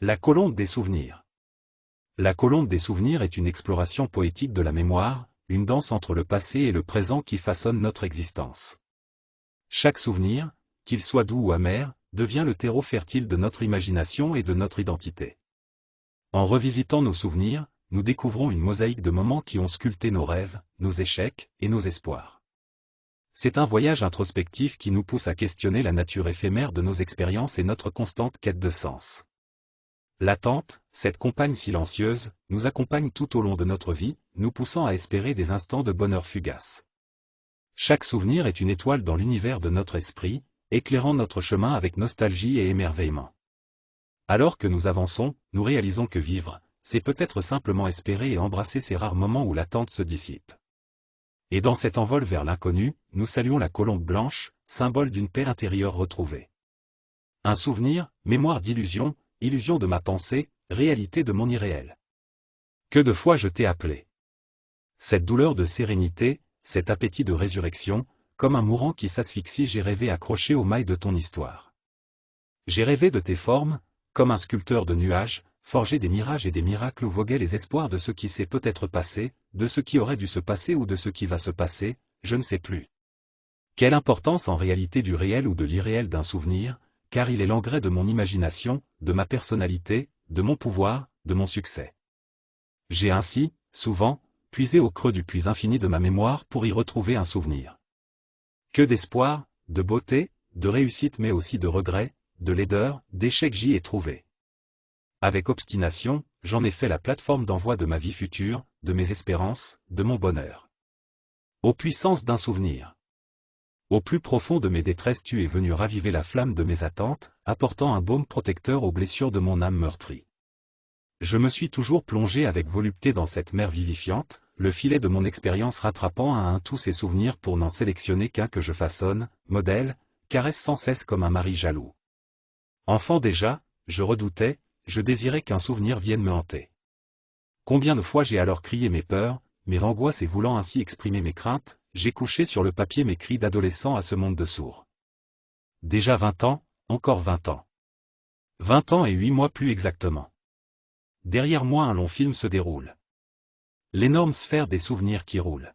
La colombe des souvenirs. La colombe des souvenirs est une exploration poétique de la mémoire, une danse entre le passé et le présent qui façonne notre existence. Chaque souvenir, qu'il soit doux ou amer, devient le terreau fertile de notre imagination et de notre identité. En revisitant nos souvenirs, nous découvrons une mosaïque de moments qui ont sculpté nos rêves, nos échecs et nos espoirs. C'est un voyage introspectif qui nous pousse à questionner la nature éphémère de nos expériences et notre constante quête de sens. L'attente, cette compagne silencieuse, nous accompagne tout au long de notre vie, nous poussant à espérer des instants de bonheur fugaces. Chaque souvenir est une étoile dans l'univers de notre esprit, éclairant notre chemin avec nostalgie et émerveillement. Alors que nous avançons, nous réalisons que vivre, c'est peut-être simplement espérer et embrasser ces rares moments où l'attente se dissipe. Et dans cet envol vers l'inconnu, nous saluons la colombe blanche, symbole d'une paix intérieure retrouvée. Un souvenir, mémoire d'illusion, illusion de ma pensée, réalité de mon irréel. Que de fois je t'ai appelé. Cette douleur de sérénité, cet appétit de résurrection, comme un mourant qui s'asphyxie, j'ai rêvé accroché aux mailles de ton histoire. J'ai rêvé de tes formes, comme un sculpteur de nuages, forger des mirages et des miracles où voguaient les espoirs de ce qui s'est peut-être passé, de ce qui aurait dû se passer ou de ce qui va se passer, je ne sais plus. Quelle importance en réalité du réel ou de l'irréel d'un souvenir, car il est l'engrais de mon imagination, de ma personnalité, de mon pouvoir, de mon succès. J'ai ainsi, souvent, puisé au creux du puits infini de ma mémoire pour y retrouver un souvenir. Que d'espoir, de beauté, de réussite mais aussi de regret, de laideur, d'échec j'y ai trouvé. Avec obstination, j'en ai fait la plateforme d'envoi de ma vie future, de mes espérances, de mon bonheur. Ô puissance d'un souvenir! Au plus profond de mes détresses tu es venu raviver la flamme de mes attentes, apportant un baume protecteur aux blessures de mon âme meurtrie. Je me suis toujours plongé avec volupté dans cette mer vivifiante, le filet de mon expérience rattrapant à un tous ces souvenirs pour n'en sélectionner qu'un que je façonne, modèle, caresse sans cesse comme un mari jaloux. Enfant déjà, je redoutais, je désirais qu'un souvenir vienne me hanter. Combien de fois j'ai alors crié mes peurs, mes angoisses et voulant ainsi exprimer mes craintes, j'ai couché sur le papier mes cris d'adolescent à ce monde de sourds. Déjà 20 ans, encore 20 ans. 20 ans et 8 mois plus exactement. Derrière moi un long film se déroule. L'énorme sphère des souvenirs qui roule.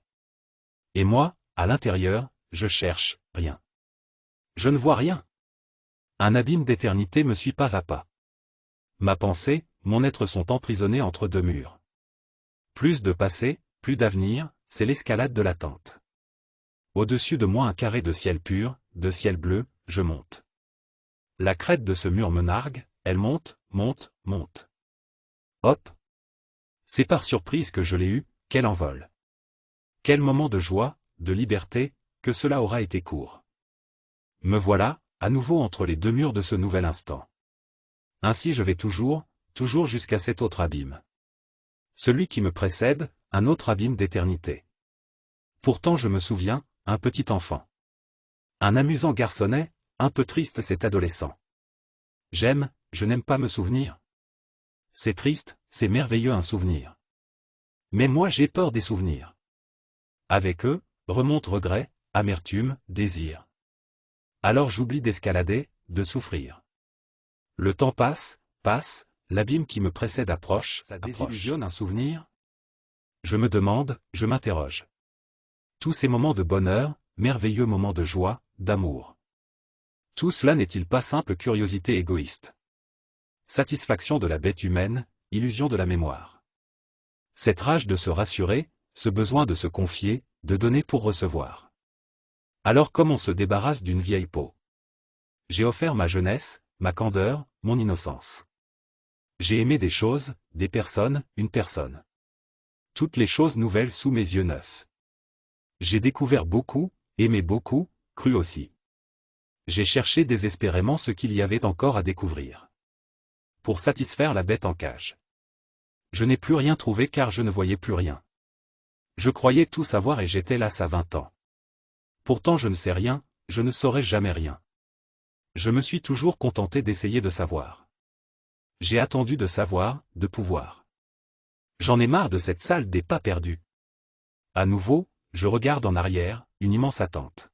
Et moi, à l'intérieur, je cherche, rien. Je ne vois rien. Un abîme d'éternité me suit pas à pas. Ma pensée, mon être sont emprisonnés entre deux murs. Plus de passé, plus d'avenir, c'est l'escalade de l'attente. Au-dessus de moi un carré de ciel pur, de ciel bleu, je monte. La crête de ce mur me nargue, elle monte, monte, monte. Hop! C'est par surprise que je l'ai eu, quel envol. Quel moment de joie, de liberté, que cela aura été court. Me voilà, à nouveau entre les deux murs de ce nouvel instant. Ainsi je vais toujours, toujours jusqu'à cet autre abîme. Celui qui me précède, un autre abîme d'éternité. Pourtant je me souviens, un petit enfant. Un amusant garçonnet, un peu triste cet adolescent. J'aime, je n'aime pas me souvenir. C'est triste, c'est merveilleux un souvenir. Mais moi j'ai peur des souvenirs. Avec eux, remontent regret, amertume, désir. Alors j'oublie d'escalader, de souffrir. Le temps passe, passe, l'abîme qui me précède approche, ça désillusionne un souvenir. Je me demande, je m'interroge. Tous ces moments de bonheur, merveilleux moments de joie, d'amour. Tout cela n'est-il pas simple curiosité égoïste? Satisfaction de la bête humaine, illusion de la mémoire. Cette rage de se rassurer, ce besoin de se confier, de donner pour recevoir. Alors comme on se débarrasse d'une vieille peau? J'ai offert ma jeunesse, ma candeur, mon innocence. J'ai aimé des choses, des personnes, une personne. Toutes les choses nouvelles sous mes yeux neufs. J'ai découvert beaucoup, aimé beaucoup, cru aussi. J'ai cherché désespérément ce qu'il y avait encore à découvrir. Pour satisfaire la bête en cage. Je n'ai plus rien trouvé car je ne voyais plus rien. Je croyais tout savoir et j'étais là à 20 ans. Pourtant je ne sais rien, je ne saurai jamais rien. Je me suis toujours contenté d'essayer de savoir. J'ai attendu de savoir, de pouvoir. J'en ai marre de cette salle des pas perdus. À nouveau, je regarde en arrière, une immense attente.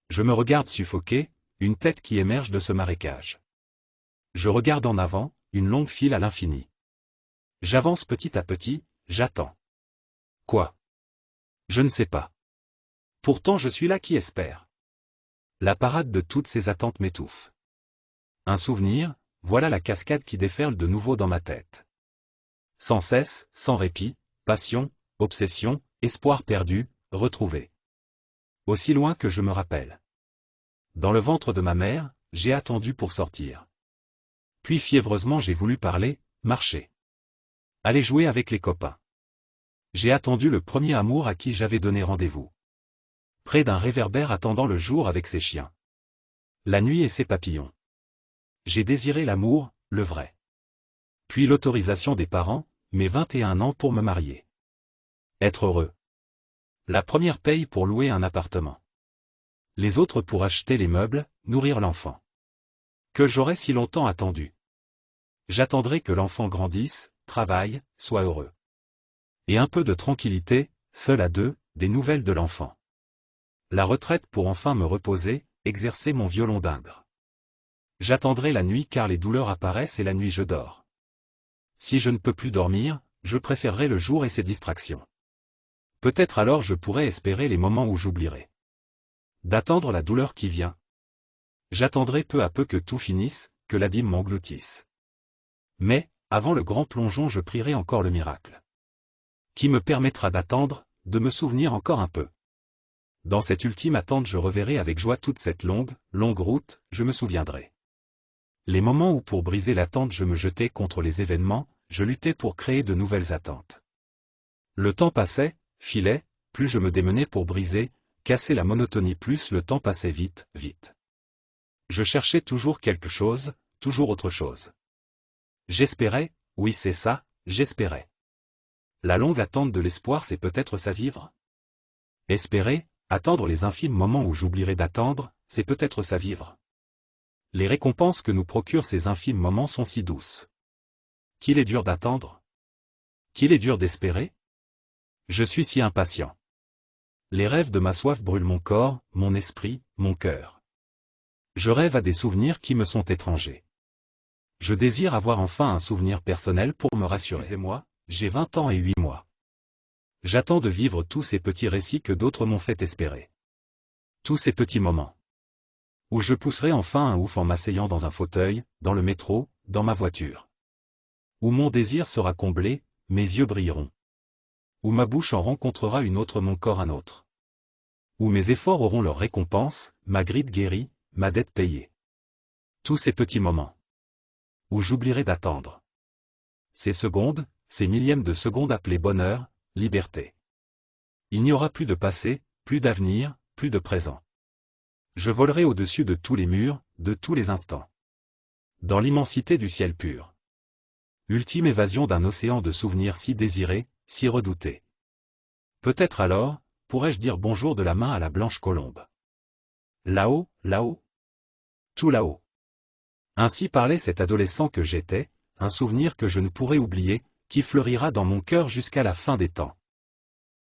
Je me regarde suffoqué, une tête qui émerge de ce marécage. Je regarde en avant, une longue file à l'infini. J'avance petit à petit, j'attends. Quoi? Je ne sais pas. Pourtant je suis là qui espère. La parade de toutes ces attentes m'étouffe. Un souvenir, voilà la cascade qui déferle de nouveau dans ma tête. Sans cesse, sans répit, passion, obsession, espoir perdu, retrouvé. Aussi loin que je me rappelle. Dans le ventre de ma mère, j'ai attendu pour sortir. Puis fiévreusement j'ai voulu parler, marcher. Aller jouer avec les copains. J'ai attendu le premier amour à qui j'avais donné rendez-vous. Près d'un réverbère attendant le jour avec ses chiens. La nuit et ses papillons. J'ai désiré l'amour, le vrai. Puis l'autorisation des parents, mes 21 ans pour me marier. Être heureux. La première paye pour louer un appartement. Les autres pour acheter les meubles, nourrir l'enfant. Que j'aurais si longtemps attendu. J'attendrai que l'enfant grandisse, travaille, soit heureux. Et un peu de tranquillité, seul à deux, des nouvelles de l'enfant. La retraite pour enfin me reposer, exercer mon violon d'Ingres. J'attendrai la nuit car les douleurs apparaissent et la nuit je dors. Si je ne peux plus dormir, je préférerai le jour et ses distractions. Peut-être alors je pourrai espérer les moments où j'oublierai. D'attendre la douleur qui vient. J'attendrai peu à peu que tout finisse, que l'abîme m'engloutisse. Mais, avant le grand plongeon je prierai encore le miracle. Qui me permettra d'attendre, de me souvenir encore un peu. Dans cette ultime attente je reverrai avec joie toute cette longue route, je me souviendrai. Les moments où pour briser l'attente je me jetais contre les événements, je luttais pour créer de nouvelles attentes. Le temps passait, filait, plus je me démenais pour briser, casser la monotonie plus le temps passait vite, vite. Je cherchais toujours quelque chose, toujours autre chose. J'espérais, oui c'est ça, j'espérais. La longue attente de l'espoir c'est peut-être ça vivre. Espérer, attendre les infimes moments où j'oublierai d'attendre, c'est peut-être ça vivre. Les récompenses que nous procurent ces infimes moments sont si douces. Qu'il est dur d'attendre. Qu'il est dur d'espérer. Je suis si impatient. Les rêves de ma soif brûlent mon corps, mon esprit, mon cœur. Je rêve à des souvenirs qui me sont étrangers. Je désire avoir enfin un souvenir personnel pour me rassurer. Excusez-moi, j'ai 20 ans et 8 mois. J'attends de vivre tous ces petits récits que d'autres m'ont fait espérer. Tous ces petits moments. Où je pousserai enfin un ouf en m'asseyant dans un fauteuil, dans le métro, dans ma voiture. Où mon désir sera comblé, mes yeux brilleront. Où ma bouche en rencontrera une autre, mon corps un autre. Où mes efforts auront leur récompense, ma grippe guérie, ma dette payée. Tous ces petits moments. Où j'oublierai d'attendre. Ces secondes, ces millièmes de secondes appelées bonheur, liberté. Il n'y aura plus de passé, plus d'avenir, plus de présent. Je volerai au-dessus de tous les murs, de tous les instants. Dans l'immensité du ciel pur. Ultime évasion d'un océan de souvenirs si désirés, si redoutés. Peut-être alors, pourrais-je dire bonjour de la main à la blanche colombe. Là-haut, là-haut. Tout là-haut. Ainsi parlait cet adolescent que j'étais, un souvenir que je ne pourrai oublier, qui fleurira dans mon cœur jusqu'à la fin des temps.